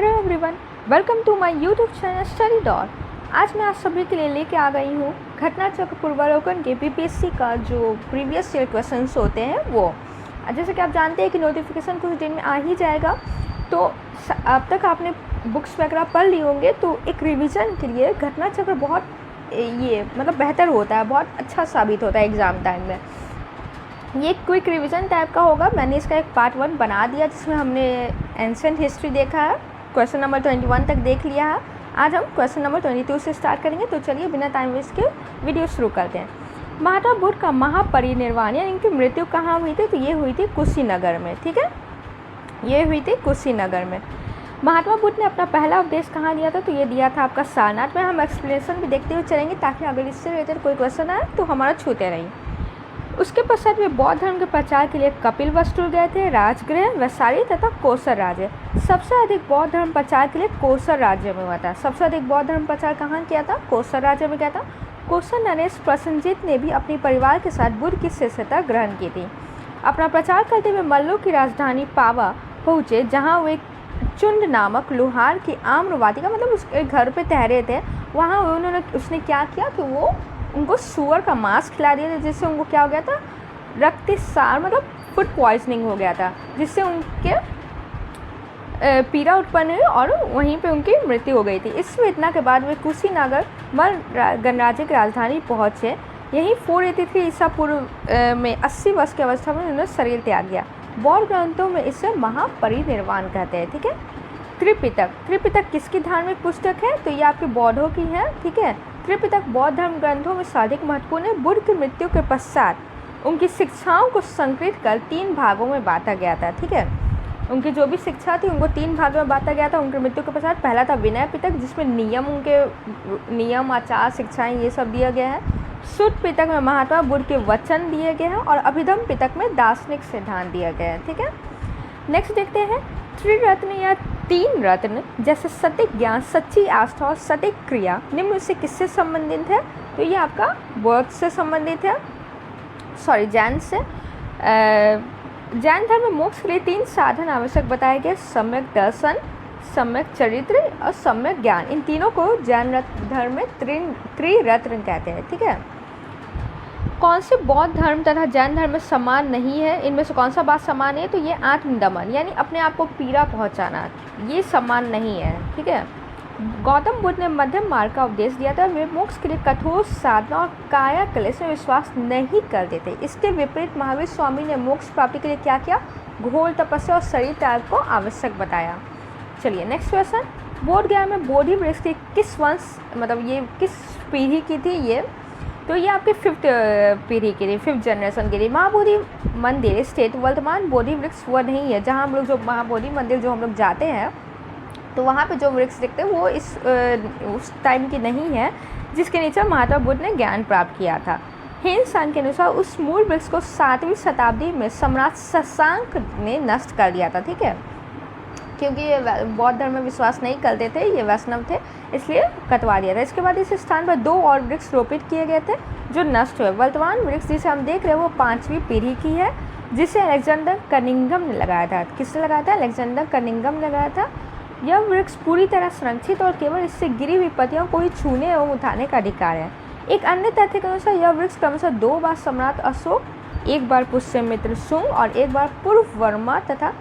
Hello everyone, welcome to my YouTube channel study dot. आज मैं आप सभी के लिए लेके आ गई हूँ घटना चक्र पूर्वावलोकन के बीपीएससी का जो प्रीवियस ईयर क्वेश्चंस होते हैं वो। जैसे कि आप जानते हैं कि नोटिफिकेशन कुछ दिन में आ ही जाएगा, तो अब तक आपने बुक्स वगैरह पढ़ ली होंगे, तो एक रिविज़न के लिए घटना चक्र बहुत बेहतर होता है, बहुत अच्छा साबित होता है एग्ज़ाम टाइम में। ये क्विक रिवीजन टाइप का होगा। मैंने इसका एक पार्ट 1 बना दिया जिसमें हमने एंशिएंट हिस्ट्री देखा है, क्वेश्चन नंबर 21 तक देख लिया है। आज हम क्वेश्चन नंबर 22 से स्टार्ट करेंगे। तो चलिए बिना टाइम वेस्ट के वीडियो शुरू करते हैं। महात्मा बुद्ध का महापरिनिर्वाण यानी इनकी मृत्यु कहाँ हुई थी? तो ये हुई थी कुशीनगर में। ठीक है, ये हुई थी कुशीनगर में। महात्मा बुद्ध ने अपना पहला उपदेश कहाँ दिया था? तो ये दिया था आपका सारनाथ में। हम एक्सप्लेनेशन भी देखते हुए चलेंगे ताकि अगर इससे रिलेटेड कोई क्वेश्चन आए तो हमारा छूटे नहीं। उसके पश्चात वे बौद्ध धर्म के प्रचार के लिए कपिलवस्तु गए थे, राजगृह, वैशाली तथा कोसर राज्य। सबसे अधिक बौद्ध धर्म प्रचार के लिए कोसर राज्य में हुआ था। सबसे अधिक बौद्ध धर्म प्रचार कहाँ किया था? कोसर राज्य में किया था। कोसर नरेश प्रसन्नजीत ने भी अपने परिवार के साथ बुद्ध की शिष्यता ग्रहण की थी। अपना प्रचार करते हुए मल्लू की राजधानी पावा पहुँचे, जहाँ वे चुंड नामक लोहार की आम्रवादी का उसके घर पे ठहरे थे। वहाँ उसने क्या किया कि वो उनको सुअर का मांस खिला दिया था, जिससे उनको क्या हो गया था? रक्तस्राव फूड पॉइजनिंग हो गया था, जिससे उनके पीड़ा उत्पन्न हुई और वहीं पे उनकी मृत्यु हो गई थी। इस वेदना के बाद वे कुशीनगर गणराज्य की राजधानी पहुँचे। यहीं 483 ईसा पूर्व में 80 वर्ष की अवस्था में उन्होंने शरीर त्याग दिया। बौद्ध ग्रंथों में इसे महापरिनिर्वाण कहते हैं। ठीक है। त्रिपिटक किसकी धार्मिक पुस्तक है? तो ये आपके बौद्धों की है। ठीक है। त्रिपिटक बौद्ध धर्म ग्रंथों में सर्वाधिक महत्वपूर्ण है। बुद्ध की मृत्यु के पश्चात उनकी शिक्षाओं को संकलित कर 3 भागों में बांटा गया था। ठीक है, उनकी जो भी शिक्षा थी उनको 3 भागों में बांटा गया था उनकी मृत्यु के पश्चात। पहला था विनय पिटक, जिसमें नियम आचार शिक्षाएं ये सब दिया गया है। सुत्त पिटक में महात्मा बुद्ध के वचन दिए गए हैं और अभिधम्म पिटक में दार्शनिक सिद्धांत दिया गया है। ठीक है। नेक्स्ट देखते हैं त्रिरत्न या 3 रत्न जैसे सटीक ज्ञान, सच्ची आस्था और सटीक क्रिया निम्न से किससे संबंधित है? तो ये आपका बौद्ध से संबंधित है, जैन से। जैन धर्म में मोक्ष के लिए 3 साधन आवश्यक बताए गए: सम्यक दर्शन, सम्यक चरित्र और सम्यक ज्ञान। इन तीनों को जैन धर्म में त्रिरत्न कहते हैं। ठीक है। कौन से बौद्ध धर्म तथा जैन धर्म में समान नहीं है? इनमें से कौन सा बात समान है? तो ये आत्मदमन यानी अपने आप को पीड़ा पहुंचाना, ये समान नहीं है। ठीक है। गौतम बुद्ध ने मध्यम मार्ग का उपदेश दिया था। वे मोक्ष के लिए कठोर साधना और काया क्लेश में विश्वास नहीं करते थे। इसके विपरीत महावीर स्वामी ने मोक्ष प्राप्ति के लिए क्या किया? घोर तपस्या और शरीर त्याग को आवश्यक बताया। चलिए नेक्स्ट क्वेश्चन। बोध गया में बोधि वृक्ष की किस वंश ये किस पीढ़ी की थी? ये तो ये आपके 5th पीढ़ी के लिए, 5th जनरेशन के लिए। महाबोधि मंदिर स्थित वर्तमान बोधि वृक्ष वह नहीं है जहाँ हम लोग जो महाबोधि मंदिर जो हम लोग जाते हैं तो वहाँ पे जो वृक्ष दिखते हैं वो उस टाइम की नहीं है जिसके नीचे महात्मा बुद्ध ने ज्ञान प्राप्त किया था। हिंदुस्तान के अनुसार उस मूल वृक्ष को 7वीं शताब्दी में सम्राट शशांक ने नष्ट कर दिया था। ठीक है, क्योंकि ये बौद्ध धर्म में विश्वास नहीं करते थे, ये वैष्णव थे, इसलिए कटवा दिया था। इसके बाद इस स्थान पर 2 और वृक्ष रोपित किए गए थे जो नष्ट हुए। वर्तमान वृक्ष जिसे हम देख रहे हैं वो 5वीं पीढ़ी की है, जिसे अलेक्जेंडर कनिंघम ने लगाया था। किसने लगाया था? अलेक्जेंडर कनिंघम ने लगाया था। यह वृक्ष पूरी तरह संरक्षित और केवल इससे गिरी हुई पत्तियों को ही छूने एवं उठाने का अधिकार है। एक अन्य तथ्य के अनुसार यह वृक्ष क्रमशः 2 बार सम्राट अशोक, 1 बार पुष्यमित्र शुंग और 1 बार पूर्व वर्मा तथा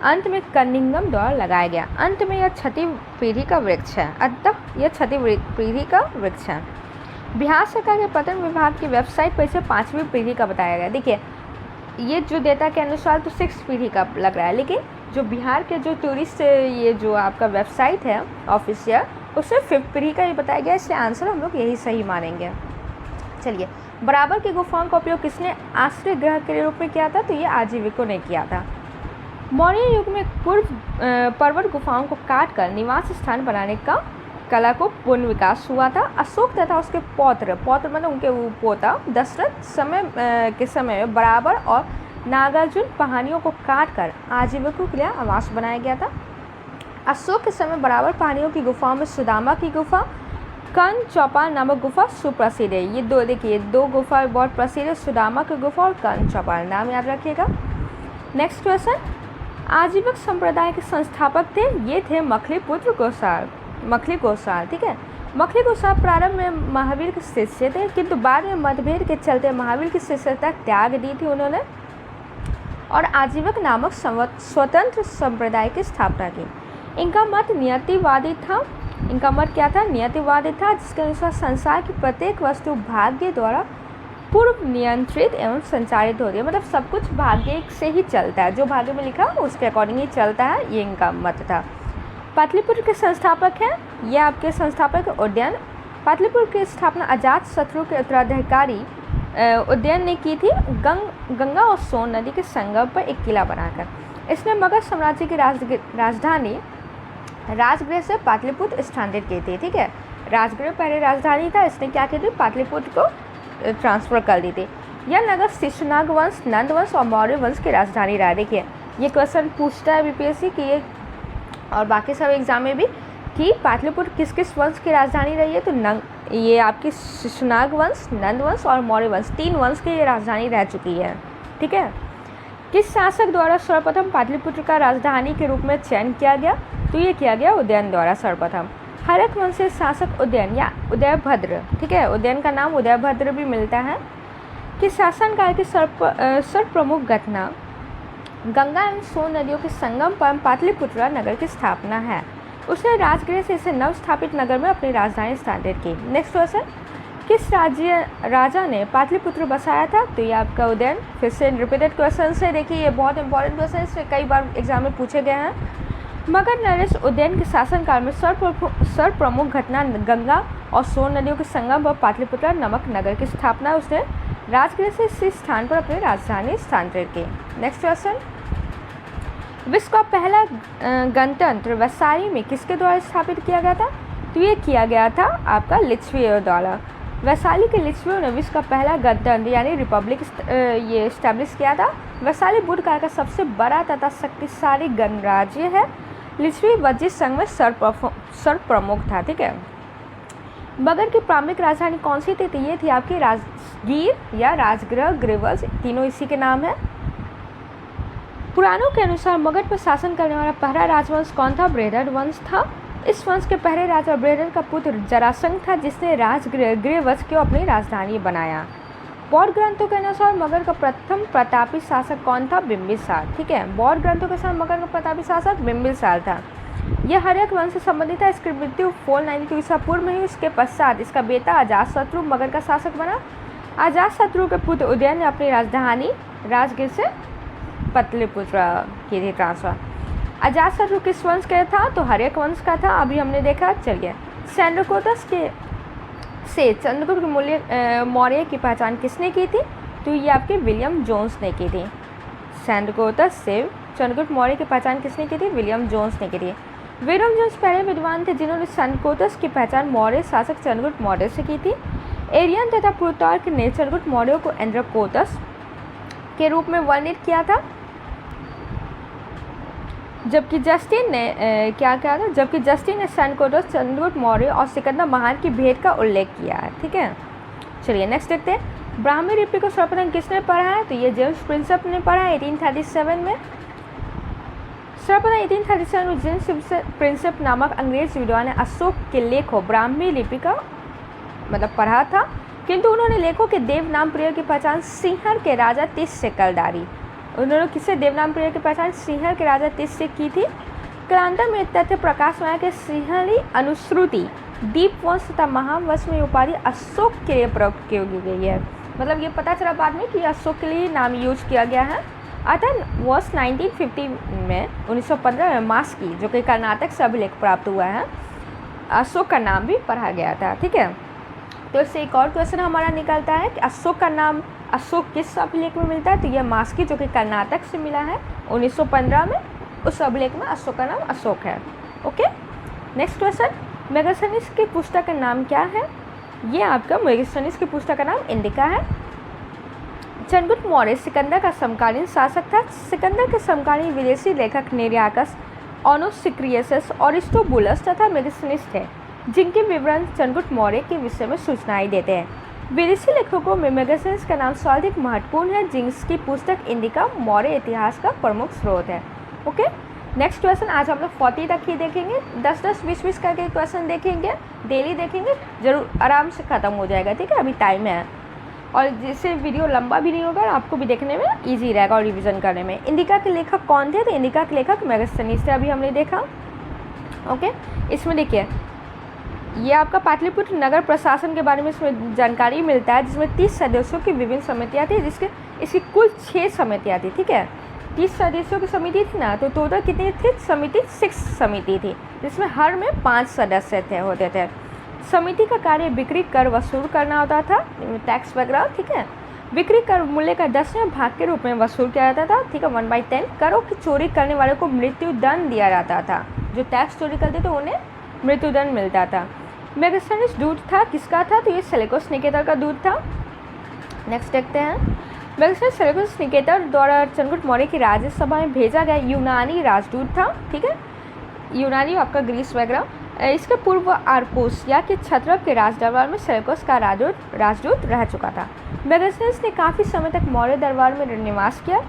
अंत में कनिंघम द्वारा लगाया गया। अंत में यह 6वीं पीढ़ी का वृक्ष है। अतः यह 6वीं पीढ़ी का वृक्ष है। बिहार सरकार के पर्यटन विभाग की वेबसाइट पर इसे 5वीं पीढ़ी का बताया गया। देखिए ये जो डेटा के अनुसार तो 6th पीढ़ी का लग रहा है, लेकिन जो बिहार के जो टूरिस्ट ये जो आपका वेबसाइट है ऑफिशियल, उससे 5th पीढ़ी का ये बताया गया। इसलिए आंसर हम लोग यही सही मानेंगे। चलिए, बराबर की गुफाओं का उपयोग किसने आश्रय गृह के रूप में किया था? तो ये आजीविकों ने किया था। मौर्य युग में पर्वत गुफाओं को काट कर निवास स्थान बनाने का कला को पूर्ण विकास हुआ था। अशोक तथा उसके पौत्र उनके पोता दशरथ के समय में बराबर और नागार्जुन पहाड़ियों को काट कर आजीविकों के लिए आवास बनाया गया था। अशोक के समय बराबर पहाड़ियों की गुफाओं में सुदामा की गुफा, कर्ण चौपाल नामक गुफा सुप्रसिद्ध है। ये 2 गुफा बहुत प्रसिद्ध है, सुदामा की गुफा और कर्ण चौपाल, नाम याद रखिएगा। Next question. आजीवक संप्रदाय के संस्थापक थे, ये थे मखलीपुत्र गोसाल, मखली गोसाल, ठीक है। मखली गोसाल प्रारंभ में महावीर के शिष्य थे, किंतु बाद में मतभेद के चलते महावीर की शिष्यता त्याग दी थी उन्होंने और आजीवक नामक स्वतंत्र संप्रदाय की स्थापना की। इनका मत नियतिवादी था। इनका मत क्या था? नियतिवादी था, जिसके अनुसार संसार की प्रत्येक वस्तु भाग्य द्वारा पूर्व नियंत्रित एवं संचालित होती है। मतलब सब कुछ भाग्य से ही चलता है, जो भाग्य में लिखा उसके अकॉर्डिंग ही चलता है, ये इनका मत था। पाटलिपुत्र के संस्थापक हैं, ये आपके संस्थापक उदयन। पाटलिपुत्र की स्थापना अजात शत्रु के उत्तराधिकारी उदयन ने की थी, गंगा और सोन नदी के संगम पर एक किला बनाकर। इसने मगध साम्राज्य की राजधानी राजगृह से पाटलिपुत्र स्थानांतरित की थी, ठीक है। राजगृह पहले राजधानी था, इसने क्या की थी? पाटलिपुत्र को ट्रांसफ़र कर दी थी। यह नगर शिशुनाग वंश, नंद वंश और मौर्य वंश की राजधानी रहा। देखिए ये क्वेश्चन पूछता है बीपीएससी की ये और बाकी सब एग्जाम में भी कि पाटलिपुत्र किस किस वंश की राजधानी रही है, तो ये आपकी शिशुनाग वंश, नंद वंश और मौर्य वंश, 3 वंश की ये राजधानी रह चुकी है, ठीक है। किस शासक द्वारा सर्वप्रथम पाटलिपुत्र का राजधानी के रूप में चयन किया गया? तो ये किया गया उदयन द्वारा सर्वप्रथम। हरक वंशीय शासक उदयन या उदयभद्र, ठीक है, उदयन का नाम उदयभद्र भी मिलता है, कि शासनकाल की सर्वप्रमुख घटना गंगा एवं सोन नदियों के संगम पर पाटलिपुत्र नगर की स्थापना है। उसने राजगृह से इसे नव स्थापित नगर में अपनी राजधानी स्थानांतरित की। नेक्स्ट क्वेश्चन, किस राजा ने पाटलिपुत्र बसाया था? तो ये आपका उदयन। फिर से रिपीटेड क्वेश्चन है, देखिए ये बहुत इंपॉर्टेंट क्वेश्चन है, इससे कई बार एग्जाम में पूछे गए हैं। मगध नरेश उदयन के शासनकाल में सर्वप्रमुख घटना गंगा और सोन नदियों के संगम पर पाटलिपुत्र नामक नगर की स्थापना। उसने राजगृह से इसी स्थान पर अपनी राजधानी स्थानांतरित की। नेक्स्ट क्वेश्चन, विश्व का पहला गणतंत्र वैशाली में किसके द्वारा स्थापित किया गया था? तो ये किया गया था आपका लिच्छवियों द्वारा। वैशाली के लिच्छवियों ने विश्व का पहला गणतंत्र यानी रिपब्लिक ये इस्टेब्लिश किया था। वैशाली बुद्ध काल का सबसे बड़ा तथा शक्तिशाली गणराज्य है। लिच्छवी वज्जित संघ में सर्वप्रमुख था, ठीक है। मगध की प्रारंभिक राजधानी कौन सी थी? तो ये थी आपकी राजगीर या राजगृह, ग्रीवल्स, तीनों इसी के नाम है। पुराणों के अनुसार मगध पर शासन करने वाला पहला राजवंश कौन था? बृहद वंश था। इस वंश के पहले राजा बृहद का पुत्र जरासंध था, जिसने राजगृह ग्रीवल्स को अपनी राजधानी बनाया। बौद्ध ग्रंथों के अनुसार मगध का प्रथम प्रतापी शासक कौन था? बिंबिसार, ठीक है। बौद्ध ग्रंथों के अनुसार मगध का प्रतापी शासक बिंबिसार था। यह हर्यक वंश से संबंधित है। इसकी मृत्यु 492 ईसा पूर्व में हुई। इसके पश्चात इसका बेटा अजातशत्रु मगध का शासक बना। अजातशत्रु के पुत्र उदयन ने अपनी राजधानी राजगीर से पाटलिपुत्र की थी ट्रांसफर। अजातशत्रु किस वंश का था? तो हर्यक वंश का था, अभी हमने देखा। चलिए, सैंड्रोकोटस से चंद्रगुप्त मौर्य की पहचान किसने की थी? तो ये आपके विलियम जोन्स ने की थी। सैंड्रोकोटस से चंद्रगुप्त मौर्य की पहचान किसने की थी? विलियम जोन्स ने की थी। विलियम जोन्स पहले विद्वान थे जिन्होंने सैंड्रोकोटस की पहचान मौर्य शासक चंद्रगुप्त मौर्य से की थी। एरियन तथा प्लूटार्क ने चंद्रगुप्त मौर्य को एंड्रोकोटस के रूप में वर्णित किया था, जबकि जस्टिन ने जबकि जस्टिन ने सैंड्रोकोटस, चंद्रगुप्त मौर्य और सिकंदर महान की भेंट का उल्लेख किया है, ठीक है। चलिए नेक्स्ट देखते हैं, ब्राह्मी लिपि को सर्वप्रथम किसने पढ़ा है? तो ये जेम्स प्रिंसेप ने पढ़ा है 1837 में। सर्वप्रथम 1837 में जेम्स प्रिंसेप नामक अंग्रेज विद्वान ने अशोक के लेखों ब्राह्मी लिपि का मतलब पढ़ा था, किंतु उन्होंने लेखों के देवनाम प्रयोग की पहचान सिंहर के राजा तीस से कलदारी। उन्होंने किससे देवनाम प्रयोग की पहचान? सिंहर के राजा तीस से की थी। कालांतर में तथ्य प्रकाश में आया कि सिंहली अनुश्रुति दीप वंश तथा महावंश में उपाधि अशोक के लिए प्रयुक्त की गई है। मतलब ये पता चला बाद में कि अशोक के लिए नाम यूज किया गया है। अतः वर्ष 1915 में 1915 में मास्की, जो कि कर्नाटक से अभिलेख प्राप्त हुआ है, अशोक का नाम भी पढ़ा गया था, ठीक है। तो इससे एक और क्वेश्चन हमारा निकलता है कि अशोक का नाम अशोक किस अभिलेख में मिलता है? तो यह मास्की, जो कि कर्नाटक से मिला है 1915 में, उस अभिलेख में अशोक का नाम अशोक है। ओके, नेक्स्ट क्वेश्चन, मेगास्थनीज की पुस्तक का नाम क्या है? ये आपका मेगास्थनीज की पुस्तक का नाम इंडिका है। चंद्रगुप्त मौर्य सिकंदर का समकालीन शासक था। सिकंदर के समकालीन विदेशी लेखक निरियाकस, ओनोसिक्रियस, अरिस्टोबुलस तथा मेगास्थनीज थे, जिनके विवरण चंद्रगुप्त मौर्य के विषय में सूचनाएं देते हैं। विदेशी लेखकों में मेगास्थनीज का नाम सर्वाधिक महत्वपूर्ण है, जिसकी पुस्तक इंडिका मौर्य इतिहास का प्रमुख स्रोत है। ओके, नेक्स्ट क्वेश्चन आज हम लोग 40 तक ही देखेंगे, 10-10, 20-20 करके क्वेश्चन देखेंगे, डेली देखेंगे, जरूर आराम से ख़त्म हो जाएगा, ठीक है, अभी टाइम है। और जिससे वीडियो लंबा भी नहीं होगा, आपको भी देखने में इजी रहेगा और रिवीजन करने में। इंडिका के लेखक कौन थे? तो इंडिका के लेखक मेगास्थनीज थे, अभी हमने देखा। ओके, इसमें देखिए ये आपका पाटलिपुत्र नगर प्रशासन के बारे में इसमें जानकारी मिलता है, जिसमें 30 सदस्यों की विभिन्न समितियाँ थी, इसकी कुल 6 समितियाँ थी, ठीक है। 30 सदस्यों की समिति थी ना, तो टोटल कितनी थी समिति? 6 समिति थी, जिसमें हर में 5 सदस्य होते थे। समिति का कार्य बिक्री कर वसूल करना होता था, टैक्स वगैरह, ठीक है। बिक्री कर मूल्य का 10वें भाग के रूप में वसूल किया जाता था, ठीक है, 1/10। करों की चोरी करने वाले को मृत्युदंड दिया जाता था, जो टैक्स चोरी करते थे उन्हें मृत्युदंड मिलता था। मेगास्थनीज दूत था, किसका था? तो ये सेलेकोस निकेटर का दूत था। नेक्स्ट देखते हैं, मेगास्थनीज सेलेकोस निकेटर द्वारा चंद्रगुप्त मौर्य की राज्यसभा में भेजा गया यूनानी राजदूत था, ठीक है, यूनानी आपका ग्रीस वगैरह। इसके पूर्व आर्कोसिया के क्षत्रप के राज दरबार में सेलेकोस का राजदूत रह चुका था। मेगास्थनीज ने काफ़ी समय तक मौर्य दरबार में निवास किया।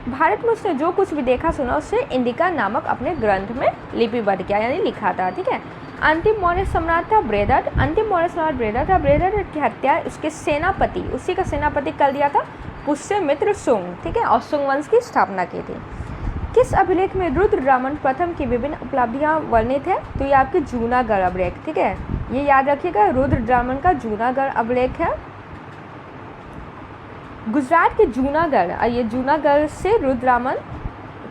भारत में उसने जो कुछ भी देखा सुना उससे इंडिका नामक अपने ग्रंथ में लिपिबद्ध किया, यानी लिखा था, ठीक है। अंतिम मौर्य सम्राट था बृहदत्त। अंतिम मौर्य सम्राट बृहदत्त था। बृहदत्त की हत्या उसके सेनापति, उसी का सेनापति कर दिया था पुष्यमित्र शुंग, ठीक है, और शुंग वंश की स्थापना की थी। किस अभिलेख में रुद्ररामन प्रथम की विभिन्न उपलब्धियां वर्णित है? तो ये आपके जूनागढ़ अभिलेख, ठीक है, ये याद रखिएगा, रुद्ररामन का जूनागढ़ अभिलेख है। गुजरात के जूनागढ़, ये जूनागढ़ से रुद्ररामन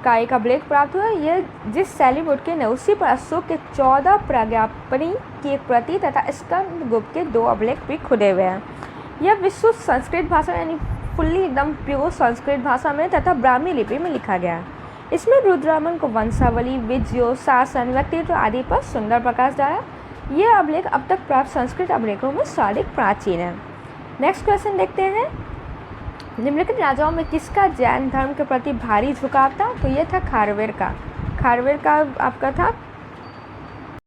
का एक अभिलेख प्राप्त हुआ। यह जिस शैली में उठके न उसी पर अशोक के 14 प्रज्ञापनी की एक प्रति तथा स्कंदगुप्त के 2 अभिलेख भी खुदे हुए हैं। यह विश्व संस्कृत भाषा यानी फुल्ली एकदम प्योर संस्कृत भाषा में तथा ब्राह्मी लिपि में लिखा गया है। इसमें रुद्ररामन को वंशावली, विजयों, शासन, व्यक्तित्व आदि पर सुंदर प्रकाश डाला। यह अभिलेख अब तक प्राप्त संस्कृत अभिलेखों में सर्वाधिक प्राचीन है। नेक्स्ट क्वेश्चन देखते हैं, निम्नलिखित राजाओं में किसका जैन धर्म के प्रति भारी झुकाव था? तो ये था खारवेर का। खारवेर का आपका था